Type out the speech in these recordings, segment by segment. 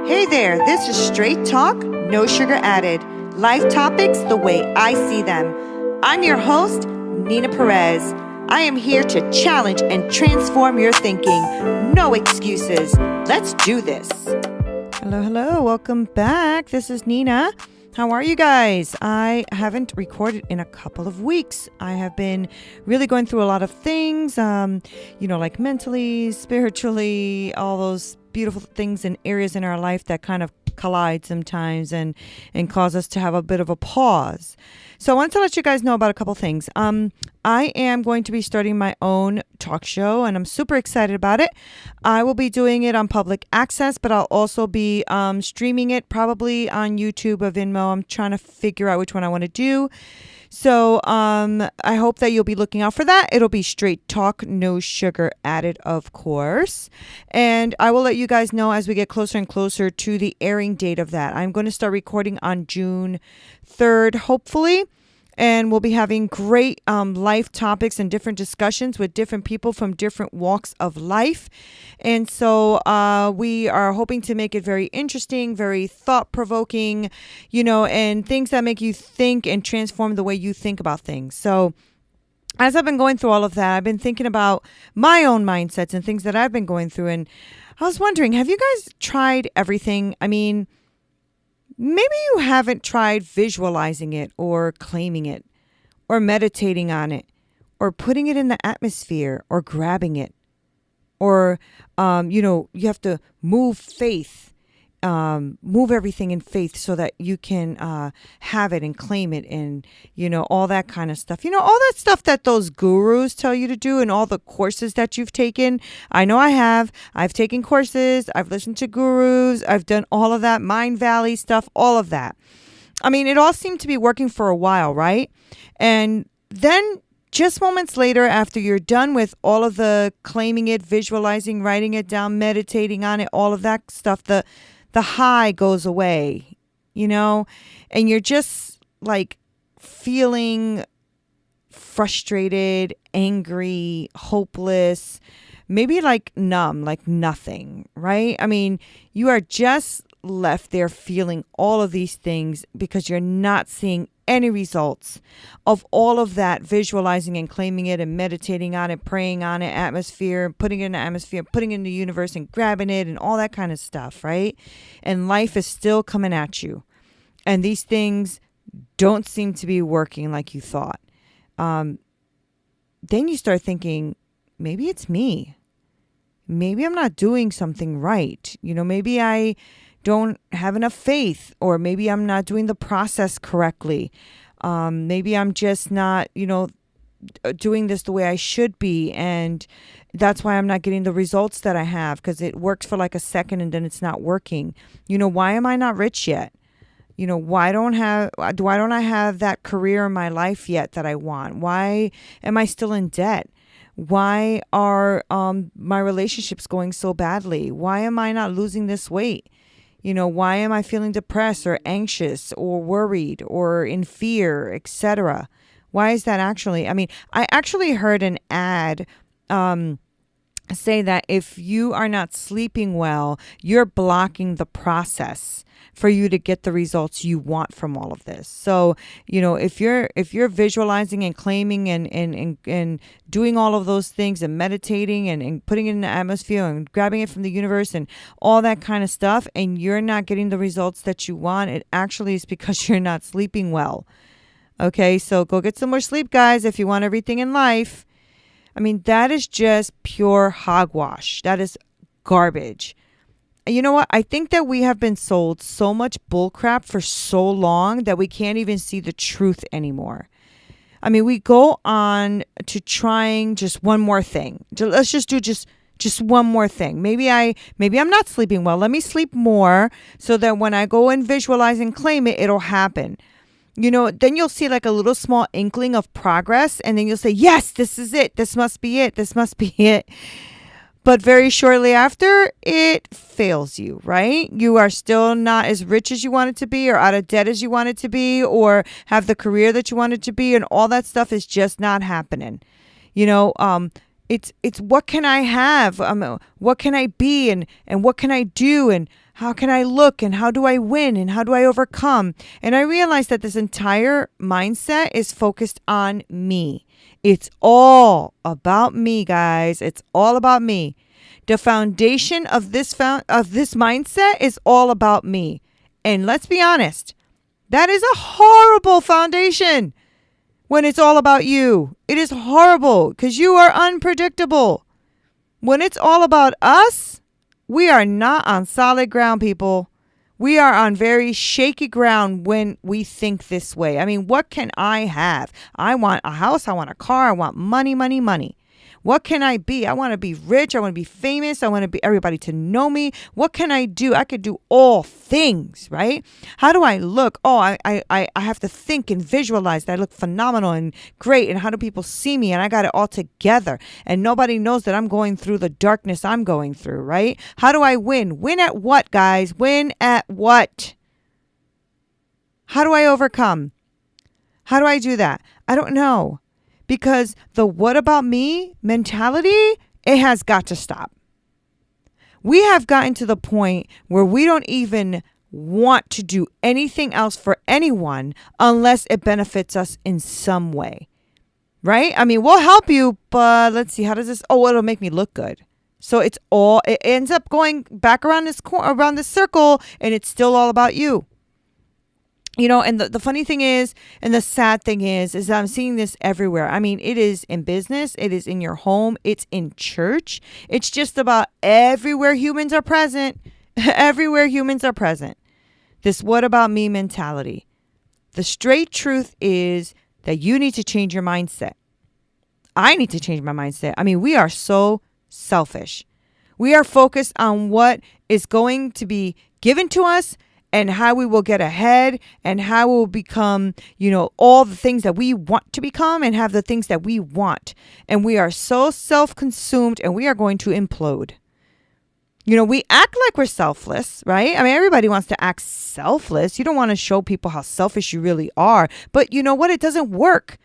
Hey there, this is Straight Talk, No Sugar Added. Life topics the way I see them. I'm your host, Nina Perez. I am here to challenge and transform your thinking. No excuses. Let's do this. Hello. Welcome back. This is Nina. How are you guys? I haven't recorded in a couple of weeks. I have been really going through a lot of things, like mentally, spiritually, all those beautiful things and areas in our life that kind of collide sometimes and cause us to have a bit of a pause. So I want to let you guys know about a couple things. I am going to be starting my own talk show and I'm super excited about it. I will be doing it on public access, but I'll also be streaming it probably on YouTube or Venmo. I'm trying to figure out which one I want to do. So I hope that you'll be looking out for that. It'll be Straight Talk, No Sugar Added, of course. And I will let you guys know as we get closer and closer to the airing date of that. I'm going to start recording on June 3rd, hopefully. And we'll be having great life topics and different discussions with different people from different walks of life. And so we are hoping to make it very interesting, very thought-provoking, and things that make you think and transform the way you think about things. So as I've been going through all of that, I've been thinking about my own mindsets and things that I've been going through. And I was wondering, have you guys tried everything? I mean, maybe you haven't tried visualizing it or claiming it or meditating on it or putting it in the atmosphere or grabbing it or, you have to move faith, move everything in faith so that you can have it and claim it and, all that kind of stuff. All that stuff that those gurus tell you to do and all the courses that you've taken. I know I have. I've taken courses. I've listened to gurus. I've done all of that, Mind Valley stuff, all of that. I mean, it all seemed to be working for a while, right? And then just moments later, after you're done with all of the claiming it, visualizing, writing it down, meditating on it, all of that stuff, the high goes away, and you're just like feeling frustrated, angry, hopeless, maybe like numb, like nothing, right? I mean, you are just left there feeling all of these things because you're not seeing any results of all of that visualizing and claiming it and meditating on it, praying on it, atmosphere, putting it in the atmosphere, putting it in the universe and grabbing it and all that kind of stuff, right? And life is still coming at you. And these things don't seem to be working like you thought. Then you start thinking, maybe it's me. Maybe I'm not doing something right. Maybe I don't have enough faith, or maybe I'm not doing the process correctly. Maybe I'm just not, doing this the way I should be. And that's why I'm not getting the results that I have, because it works for like a second and then it's not working. Why am I not rich yet? Why don't I have that career in my life yet that I want? Why am I still in debt? Why are my relationships going so badly? Why am I not losing this weight? Why am I feeling depressed or anxious or worried or in fear, etc.? Why is that actually? I mean, I actually heard an ad say that if you are not sleeping well, you're blocking the process for you to get the results you want from all of this. So, if you're visualizing and claiming and doing all of those things and meditating and putting it in the atmosphere and grabbing it from the universe and all that kind of stuff, and you're not getting the results that you want, it actually is because you're not sleeping well. Okay, so go get some more sleep, guys, if you want everything in life. I mean, that is just pure hogwash. That is garbage. You know what? I think that we have been sold so much bullcrap for so long that we can't even see the truth anymore. I mean, we go on to trying just one more thing. Let's just do just one more thing. Maybe I'm not sleeping well. Let me sleep more so that when I go and visualize and claim it, it'll happen. Then you'll see like a little small inkling of progress, and then you'll say, yes, this is it. This must be it. This must be it. But very shortly after, it fails you, right? You are still not as rich as you wanted to be, or out of debt as you wanted to be, or have the career that you wanted to be, and all that stuff is just not happening. It's what can I have? What can I be, and what can I do, and How can I look, and how do I win, and how do I overcome? And I realized that this entire mindset is focused on me. It's all about me, guys. It's all about me. The foundation of this mindset is all about me. And let's be honest, that is a horrible foundation when it's all about you. It is horrible because you are unpredictable. When it's all about us, we are not on solid ground, people. We are on very shaky ground when we think this way. I mean, what can I have? I want a house. I want a car. I want money, money, money. What can I be? I want to be rich. I want to be famous. I want to be everybody to know me. What can I do? I could do all things, right? How do I look? Oh, I have to think and visualize that I look phenomenal and great. And how do people see me? And I got it all together. And nobody knows that I'm going through the darkness I'm going through, right? How do I win? Win at what, guys? Win at what? How do I overcome? How do I do that? I don't know. Because the what about me mentality, it has got to stop. We have gotten to the point where we don't even want to do anything else for anyone unless it benefits us in some way. Right? I mean, we'll help you, but let's see, how does this? Oh, it'll make me look good. So it ends up going back around this circle, and it's still all about you. You know, and the funny thing is, and the sad thing is that I'm seeing this everywhere. I mean, it is in business. It is in your home. It's in church. It's just about everywhere humans are present. Everywhere humans are present. This what about me mentality. The straight truth is that you need to change your mindset. I need to change my mindset. I mean, we are so selfish. We are focused on what is going to be given to us and how we will get ahead and how we will become, you know, all the things that we want to become and have the things that we want. And we are so self-consumed and we are going to implode. You know, we act like we're selfless, right? I mean, everybody wants to act selfless. You don't want to show people how selfish you really are. But you know what? It doesn't work.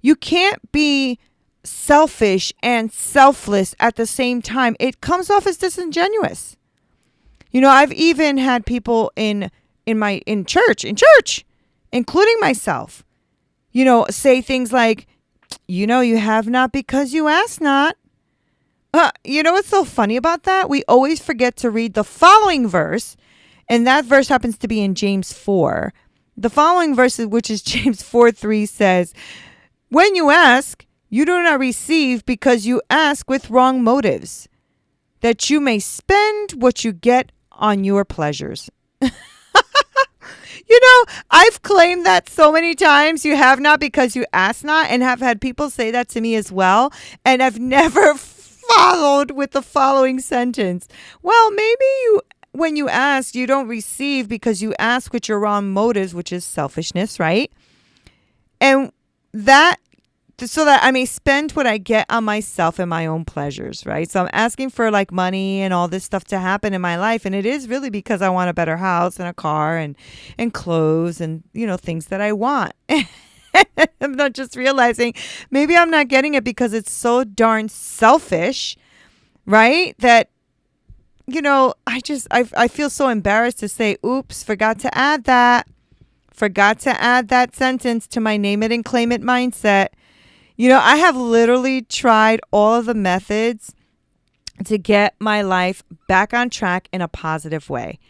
You can't be selfish and selfless at the same time. It comes off as disingenuous. You know, I've even had people in church, including myself, you know, say things like, you know, you have not because you ask not. You know what's so funny about that? We always forget to read the following verse, and that verse happens to be in James 4. The following verse, which is James 4:3, says, when you ask, you do not receive because you ask with wrong motives, that you may spend what you get on your pleasures. You know, I've claimed that so many times. You have not because you ask not, and have had people say that to me as well. And I've never followed with the following sentence. Well, maybe when you ask, you don't receive because you ask with your wrong motives, which is selfishness, right? And that so that I may spend what I get on myself and my own pleasures, right? So I'm asking for like money and all this stuff to happen in my life. And it is really because I want a better house and a car and clothes and, you know, things that I want. I'm not just realizing maybe I'm not getting it because it's so darn selfish, right? That, you know, I feel so embarrassed to say, oops, forgot to add that sentence to my name it and claim it mindset. You know, I have literally tried all of the methods to get my life back on track in a positive way.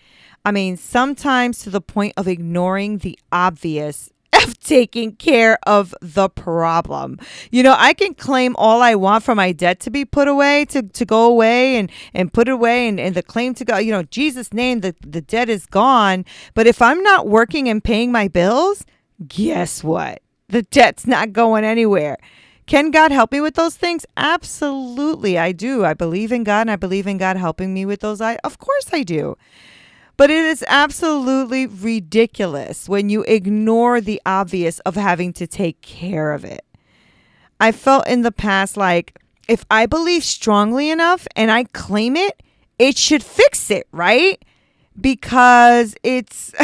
I mean, sometimes to the point of ignoring the obvious of taking care of the problem. You know, I can claim all I want for my debt to be put away, to go away and put it away and the claim to go, you know, Jesus' name, the debt is gone. But if I'm not working and paying my bills, guess what? The debt's not going anywhere. Can God help me with those things? Absolutely, I do. I believe in God and I believe in God helping me with those. Of course I do. But it is absolutely ridiculous when you ignore the obvious of having to take care of it. I felt in the past like if I believe strongly enough and I claim it, it should fix it, right? Because it's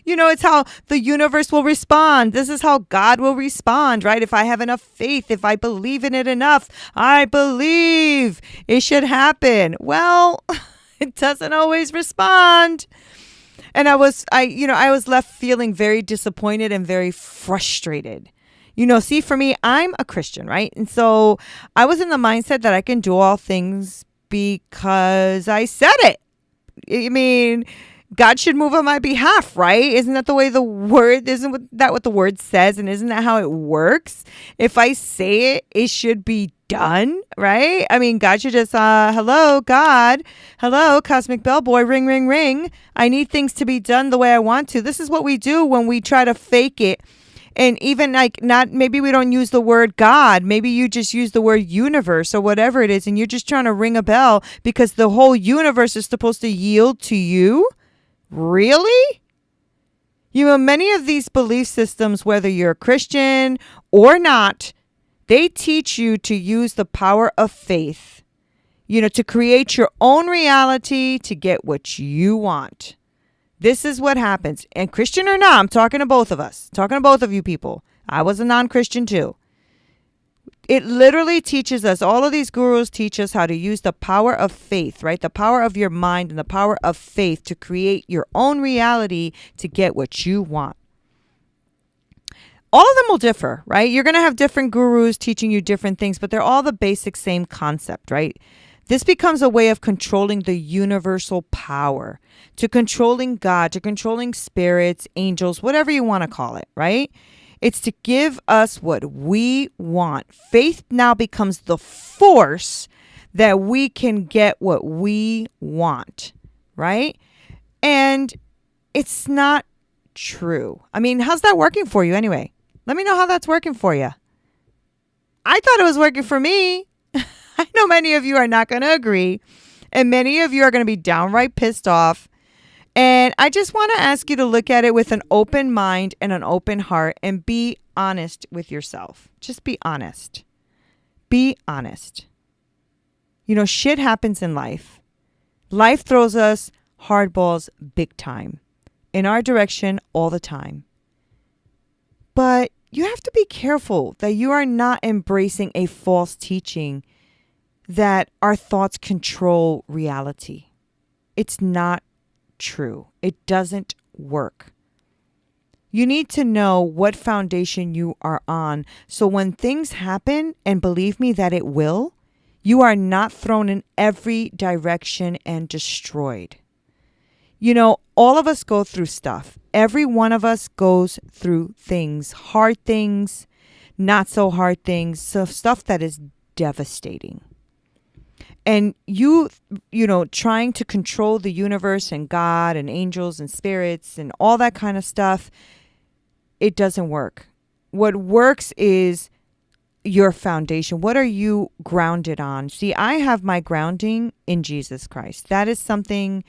you know, it's how the universe will respond. This is how God will respond, right? If I have enough faith, if I believe in it enough, I believe it should happen. Well, It doesn't always respond. And I was left feeling very disappointed and very frustrated. See, for me, I'm a Christian, right? And so I was in the mindset that I can do all things because I said it. I mean, God should move on my behalf, right? Isn't that the way isn't that what the word says? And isn't that how it works? If I say it, it should be done, right? I mean, God should just, hello, God. Hello, cosmic bellboy, ring, ring, ring. I need things to be done the way I want to. This is what we do when we try to fake it. And even maybe we don't use the word God. Maybe you just use the word universe or whatever it is. And you're just trying to ring a bell because the whole universe is supposed to yield to you. Really? Many of these belief systems, whether you're a Christian or not, they teach you to use the power of faith, to create your own reality to get what you want. This is what happens. And Christian or not, I'm talking to both of us, talking to both of you people. I was a non-Christian too. It literally teaches us, all of these gurus teach us how to use the power of faith, right? The power of your mind and the power of faith to create your own reality to get what you want. All of them will differ, right? You're going to have different gurus teaching you different things, but they're all the basic same concept, right? This becomes a way of controlling the universal power, to controlling God, to controlling spirits, angels, whatever you want to call it, right? It's to give us what we want. Faith now becomes the force that we can get what we want, right? And it's not true. I mean, how's that working for you anyway? Let me know how that's working for you. I thought it was working for me. I know many of you are not going to agree, and many of you are going to be downright pissed off. And I just want to ask you to look at it with an open mind and an open heart and be honest with yourself. Just be honest. Be honest. Shit happens in life. Life throws us hardballs big time, in our direction all the time. But you have to be careful that you are not embracing a false teaching that our thoughts control reality. It's not true. It doesn't work. You need to know what foundation you are on. So when things happen, and believe me that it will, you are not thrown in every direction and destroyed. All of us go through stuff. Every one of us goes through things, hard things, not so hard things, so stuff that is devastating. And trying to control the universe and God and angels and spirits and all that kind of stuff, it doesn't work. What works is your foundation. What are you grounded on? See, I have my grounding in Jesus Christ. That is something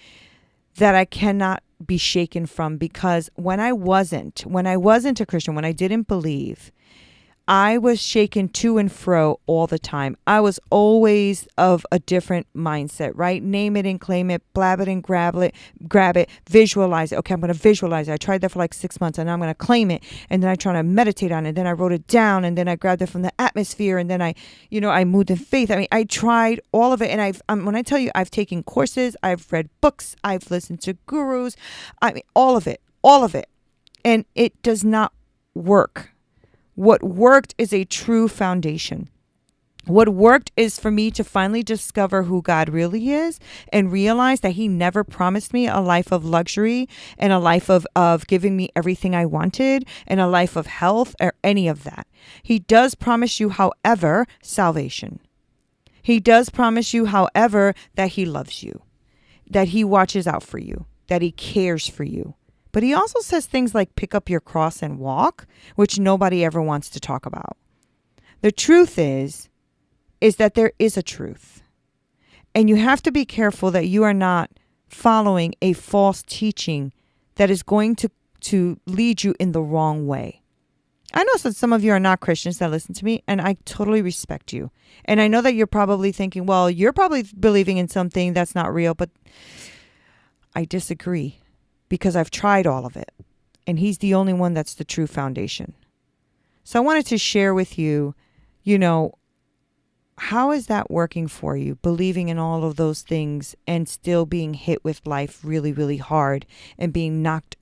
that I cannot be shaken from, because when I wasn't a Christian, when I didn't believe, I was shaken to and fro all the time. I was always of a different mindset, right? Name it and claim it, blab it and grab it, visualize it. Okay, I'm going to visualize it. I tried that for like 6 months and I'm going to claim it. And then I try to meditate on it. Then I wrote it down and then I grabbed it from the atmosphere. And then I moved in faith. I mean, I tried all of it. And when I tell you, I've taken courses, I've read books, I've listened to gurus. I mean, all of it. And it does not work. What worked is a true foundation. What worked is for me to finally discover who God really is and realize that He never promised me a life of luxury and a life of giving me everything I wanted and a life of health or any of that. He does promise you, however, salvation. He does promise you, however, that He loves you, that He watches out for you, that He cares for you. But He also says things like pick up your cross and walk, which nobody ever wants to talk about. The truth is that there is a truth. And you have to be careful that you are not following a false teaching that is going to lead you in the wrong way. I know that some of you are not Christians that listen to me, and I totally respect you. And I know that you're probably thinking, well, you're probably believing in something that's not real, but I disagree. Because I've tried all of it, and He's the only one that's the true foundation. So I wanted to share with you, How is that working for you? Believing in all of those things and still being hit with life really, really hard and being knocked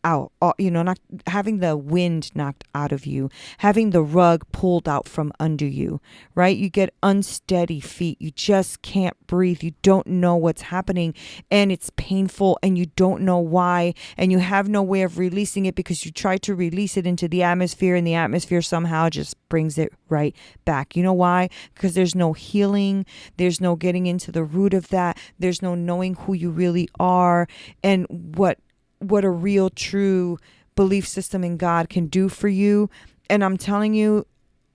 out, not having the wind knocked out of you, having the rug pulled out from under you, right? You get unsteady feet. You just can't breathe. You don't know what's happening and it's painful and you don't know why and you have no way of releasing it because you try to release it into the atmosphere and the atmosphere somehow just brings it right back. You know why? Because there's no healing. There's no getting into the root of that. There's no knowing who you really are and what a real true belief system in God can do for you. And I'm telling you,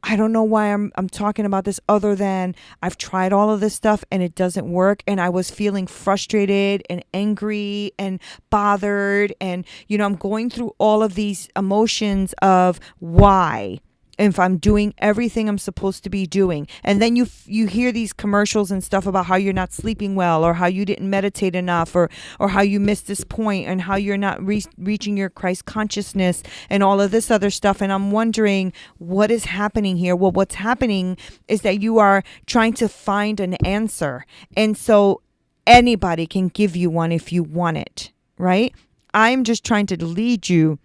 I don't know why I'm talking about this other than I've tried all of this stuff and it doesn't work. And I was feeling frustrated and angry and bothered. And, I'm going through all of these emotions of why. If I'm doing everything I'm supposed to be doing. And then you hear these commercials and stuff about how you're not sleeping well or how you didn't meditate enough or how you missed this point and how you're not reaching your Christ consciousness and all of this other stuff. And I'm wondering what is happening here. Well, what's happening is that you are trying to find an answer. And so anybody can give you one if you want it, right? I'm just trying to lead you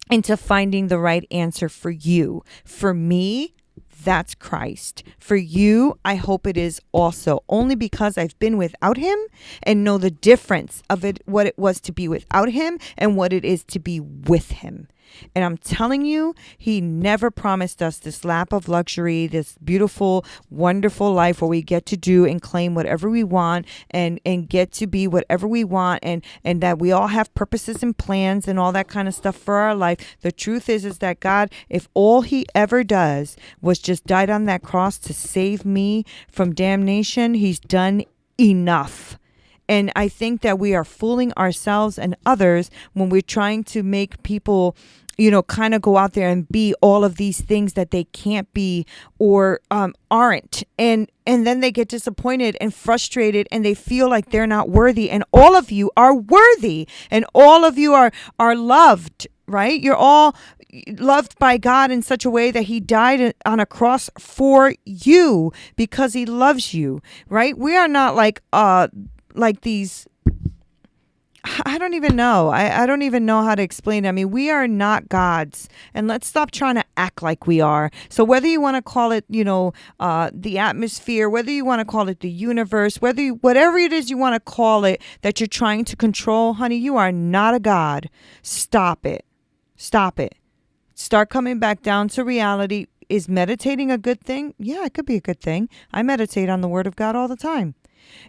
into finding the right answer for you. For me, that's Christ. For you, I hope it is also, only because I've been without him and know the difference of it, what it was to be without him and what it is to be with him. And I'm telling you, he never promised us this lap of luxury, this beautiful, wonderful life where we get to do and claim whatever we want and get to be whatever we want and that we all have purposes and plans and all that kind of stuff for our life. The truth is that God, if all he ever does was just died on that cross to save me from damnation, he's done enough. And I think that we are fooling ourselves and others when we're trying to make people, kind of go out there and be all of these things that they can't be or aren't. And then they get disappointed and frustrated and they feel like they're not worthy. And all of you are worthy and all of you are loved, right? You're all loved by God in such a way that he died on a cross for you because he loves you, right? We are not like these, I don't even know. I don't even know how to explain it. I mean, we are not gods, and let's stop trying to act like we are. So whether you want to call it, the atmosphere, whether you want to call it the universe, whatever it is you want to call it that you're trying to control, honey, you are not a god. Stop it. Stop it. Start coming back down to reality. Is meditating a good thing? Yeah, it could be a good thing. I meditate on the Word of God all the time.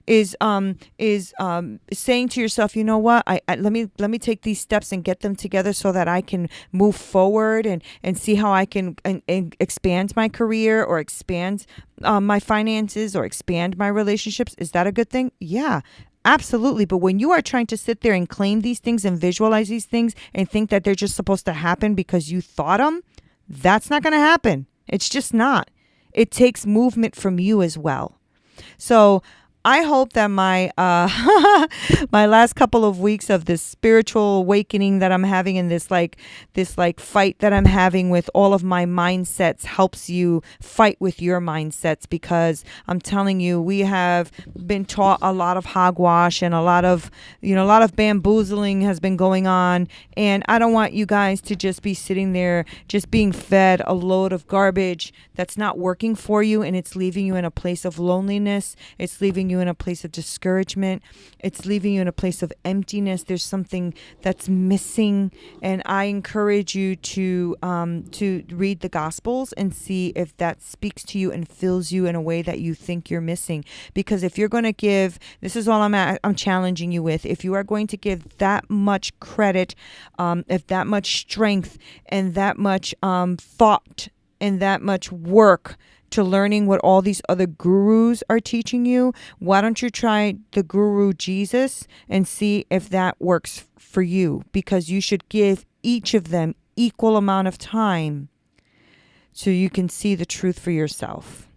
Is saying to yourself, you know what? Let me take these steps and get them together so that I can move forward and see how I can and expand my career or expand my finances or expand my relationships. Is that a good thing? Yeah. Absolutely. But when you are trying to sit there and claim these things and visualize these things and think that they're just supposed to happen because you thought them, that's not going to happen. It's just not. It takes movement from you as well. So I hope that my my last couple of weeks of this spiritual awakening that I'm having in this fight that I'm having with all of my mindsets helps you fight with your mindsets, because I'm telling you, we have been taught a lot of hogwash and a lot of bamboozling has been going on, and I don't want you guys to just be sitting there just being fed a load of garbage that's not working for you, and it's leaving you in a place of loneliness. It's leaving you in a place of discouragement. It's leaving you in a place of emptiness. There's something that's missing, and I encourage you to read the Gospels and see if that speaks to you and fills you in a way that you think you're missing. Because if you're going to give, this is all I'm challenging you with. If you are going to give that much credit, if that much strength and that much thought and that much work to learning what all these other gurus are teaching you, why don't you try the guru Jesus and see if that works for you? Because you should give each of them equal amount of time so you can see the truth for yourself.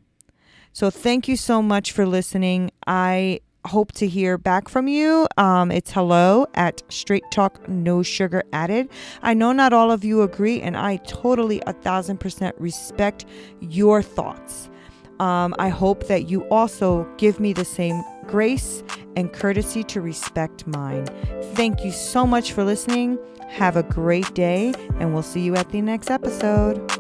So thank you so much for listening. I hope to hear back from you. It's hello@Straight Talk No Sugar Added. I know not all of you agree, and I totally 1,000% respect your thoughts. I hope that you also give me the same grace and courtesy to respect mine. Thank you so much for listening. Have a great day, and we'll see you at the next episode.